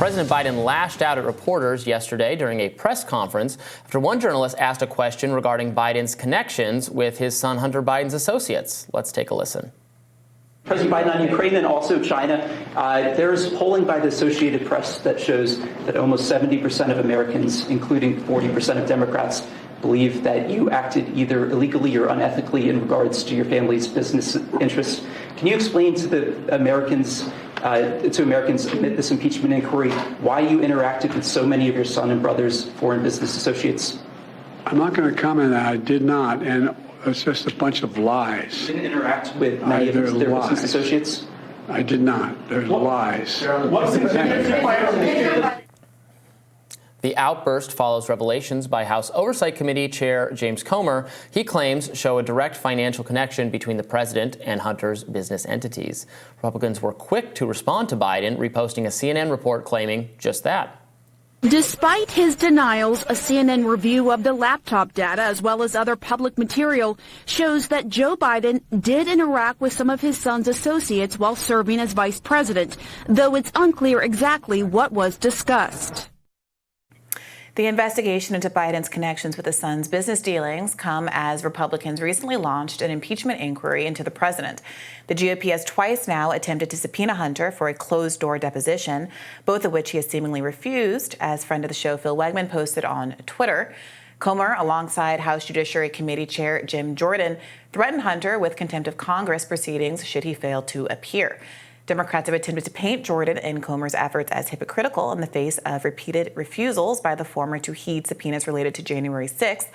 President Biden lashed out at reporters yesterday during a press conference after one journalist asked a question regarding Biden's connections with his son Hunter Biden's associates. Let's take a listen. President Biden, on Ukraine and also China, there's polling by the Associated Press that shows that almost 70% of Americans, including 40% of Democrats, believe that you acted either illegally or unethically in regards to your family's business interests. Can you explain to the Americans, amid this impeachment inquiry, why you interacted with so many of your son and brother's foreign business associates? I'm not going to comment on that. I did not, and it's just a bunch of lies. You didn't interact with many of their business associates? I did not. There's lies. The outburst follows revelations by House Oversight Committee Chair James Comer. He claims show a direct financial connection between the president and Hunter's business entities. Republicans were quick to respond to Biden, reposting a CNN report claiming just that. Despite his denials, a CNN review of the laptop data as well as other public material shows that Joe Biden did interact with some of his son's associates while serving as vice president, though it's unclear exactly what was discussed. The investigation into Biden's connections with his son's business dealings come as Republicans recently launched an impeachment inquiry into the president. The GOP has twice now attempted to subpoena Hunter for a closed-door deposition, both of which he has seemingly refused, as friend of the show Phil Wegman posted on Twitter. Comer, alongside House Judiciary Committee Chair Jim Jordan, threatened Hunter with contempt of Congress proceedings should he fail to appear. Democrats have attempted to paint Jordan and Comer's efforts as hypocritical in the face of repeated refusals by the former to heed subpoenas related to January 6th.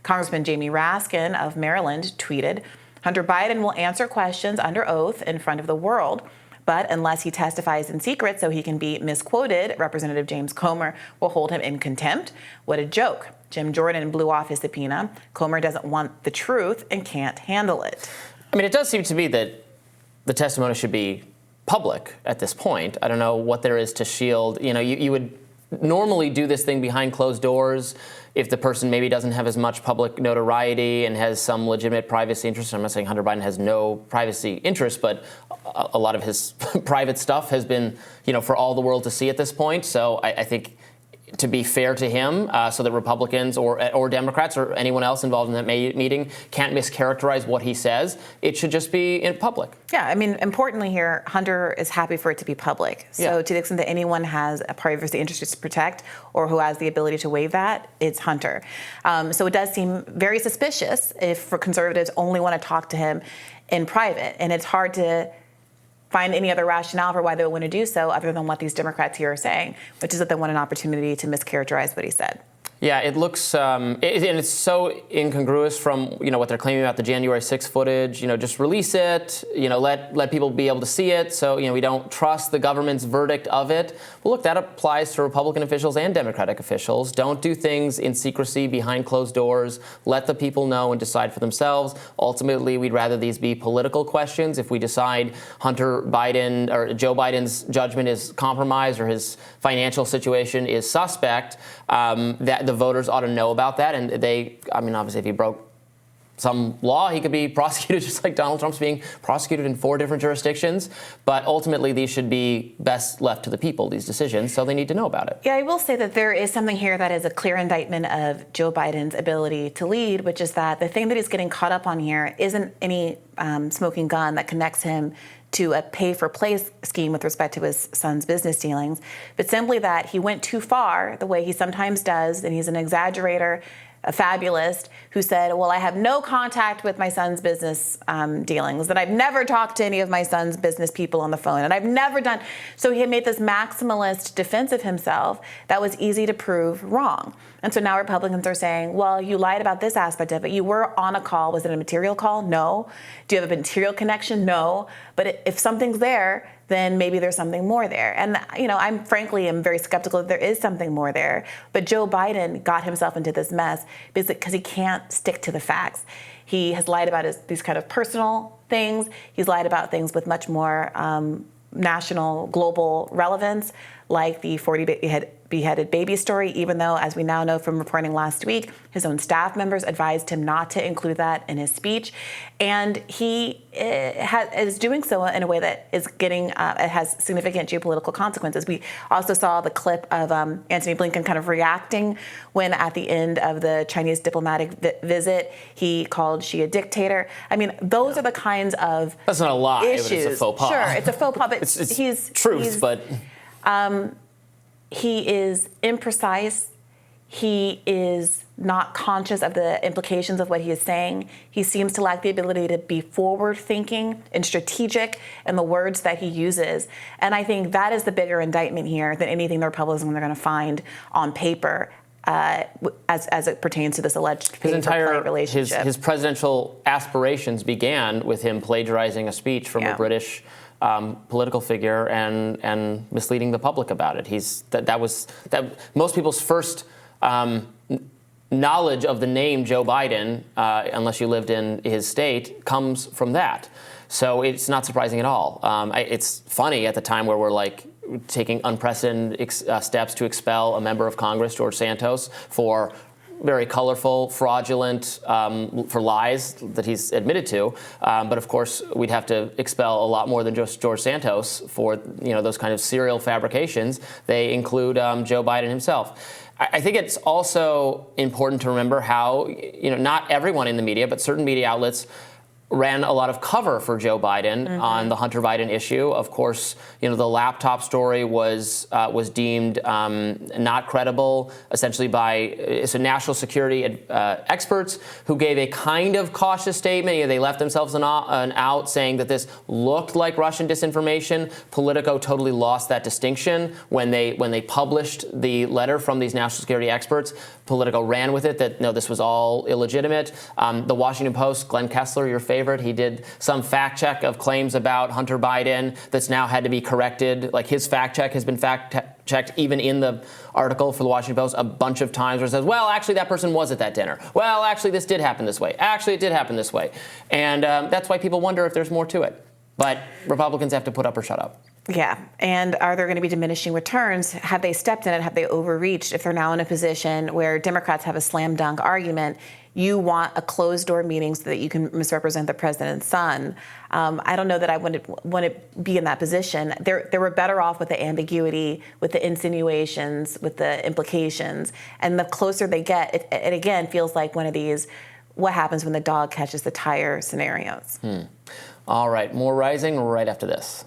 Congressman Jamie Raskin of Maryland tweeted, "Hunter Biden will answer questions under oath in front of the world, but unless he testifies in secret so he can be misquoted, Representative James Comer will hold him in contempt." What a joke. Jim Jordan blew off his subpoena. Comer doesn't want the truth and can't handle it. I mean, it does seem to me that the testimony should be public at this point. I don't know what there is to shield. You know, you would normally do this thing behind closed doors if the person maybe doesn't have as much public notoriety and has some legitimate privacy interests. I'm not saying Hunter Biden has no privacy interests, but a lot of his private stuff has been, for all the world to see at this point. So I think, to be fair to him, so that Republicans or Democrats or anyone else involved in that meeting can't mischaracterize what he says, it should just be in public. Yeah, I mean, importantly here, Hunter is happy for it to be public. So to the extent that anyone has a privacy interest to protect or who has the ability to waive that, it's Hunter. So it does seem very suspicious if for conservatives only want to talk to him in private. And it's hard to find any other rationale for why they would want to do so other than what these Democrats here are saying, which is that they want an opportunity to mischaracterize what he said. Yeah, it looks, and it's so incongruous from, what they're claiming about the January 6th footage. Just release it, let people be able to see it. So, we don't trust the government's verdict of it. Well, look, that applies to Republican officials and Democratic officials. Don't do things in secrecy behind closed doors. Let the people know and decide for themselves. Ultimately, we'd rather these be political questions. If we decide Hunter Biden or Joe Biden's judgment is compromised or his financial situation is suspect, that the voters ought to know about that. And obviously, if he broke some law, he could be prosecuted just like Donald Trump's being prosecuted in 4 different jurisdictions. But ultimately, these should be best left to the people, these decisions, so they need to know about it. Yeah, I will say that there is something here that is a clear indictment of Joe Biden's ability to lead, which is that the thing that he's getting caught up on here isn't any smoking gun that connects him to a pay-for-play scheme with respect to his son's business dealings, but simply that he went too far, the way he sometimes does, and he's an exaggerator, a fabulist, who said, well, I have no contact with my son's business dealings, that I've never talked to any of my son's business people on the phone, and I've never done. So he had made this maximalist defense of himself that was easy to prove wrong. And so now Republicans are saying, well, you lied about this aspect of it. You were on a call. Was it a material call? No. Do you have a material connection? No. But if something's there, then maybe there's something more there. And, I'm frankly am very skeptical that there is something more there. But Joe Biden got himself into this mess because he can't stick to the facts. He has lied about these kind of personal things. He's lied about things with much more national, global relevance. like the 40 beheaded baby story, even though, as we now know from reporting last week, his own staff members advised him not to include that in his speech. And he is doing so in a way that is getting, it has significant geopolitical consequences. We also saw the clip of Antony Blinken kind of reacting when at the end of the Chinese diplomatic visit, he called Xi a dictator. I mean, those are the kinds of That's not a lie, issues. But it's a faux pas. Sure, it's a faux pas, but it's truth, but... He is imprecise. He is not conscious of the implications of what he is saying. He seems to lack the ability to be forward-thinking and strategic in the words that he uses. And I think that is the bigger indictment here than anything the Republicans are going to find on paper as it pertains to this alleged pay-for-play relationship. His presidential aspirations began with him plagiarizing a speech from a British political figure and misleading the public about it. That was most people's first knowledge of the name Joe Biden, unless you lived in his state, comes from that. So it's not surprising at all. It's funny at the time where we're like taking unprecedented steps to expel a member of Congress, George Santos, for very colorful, fraudulent, for lies that he's admitted to. But of course, we'd have to expel a lot more than just George Santos for those kind of serial fabrications. They include Joe Biden himself. I think it's also important to remember how not everyone in the media, but certain media outlets ran a lot of cover for Joe Biden on the Hunter Biden issue. Of course, the laptop story was deemed not credible, essentially by national security experts who gave a kind of cautious statement. They left themselves an out, saying that this looked like Russian disinformation. Politico totally lost that distinction when they published the letter from these national security experts. Politico ran with it that no, this was all illegitimate. The Washington Post, Glenn Kessler, your favorite, he did some fact check of claims about Hunter Biden that's now had to be corrected. Like his fact check has been fact checked even in the article for the Washington Post a bunch of times where it says, well, actually that person was at that dinner. Well, actually this did happen this way. Actually it did happen this way. And that's why people wonder if there's more to it. But Republicans have to put up or shut up. Yeah. And are there going to be diminishing returns? Have they stepped in it? Have they overreached? If they're now in a position where Democrats have a slam dunk argument, you want a closed door meeting so that you can misrepresent the president's son. I don't know that I want to be in that position. They were better off with the ambiguity, with the insinuations, with the implications. And the closer they get, it again feels like one of these, what happens when the dog catches the tire scenarios. All right. More Rising right after this.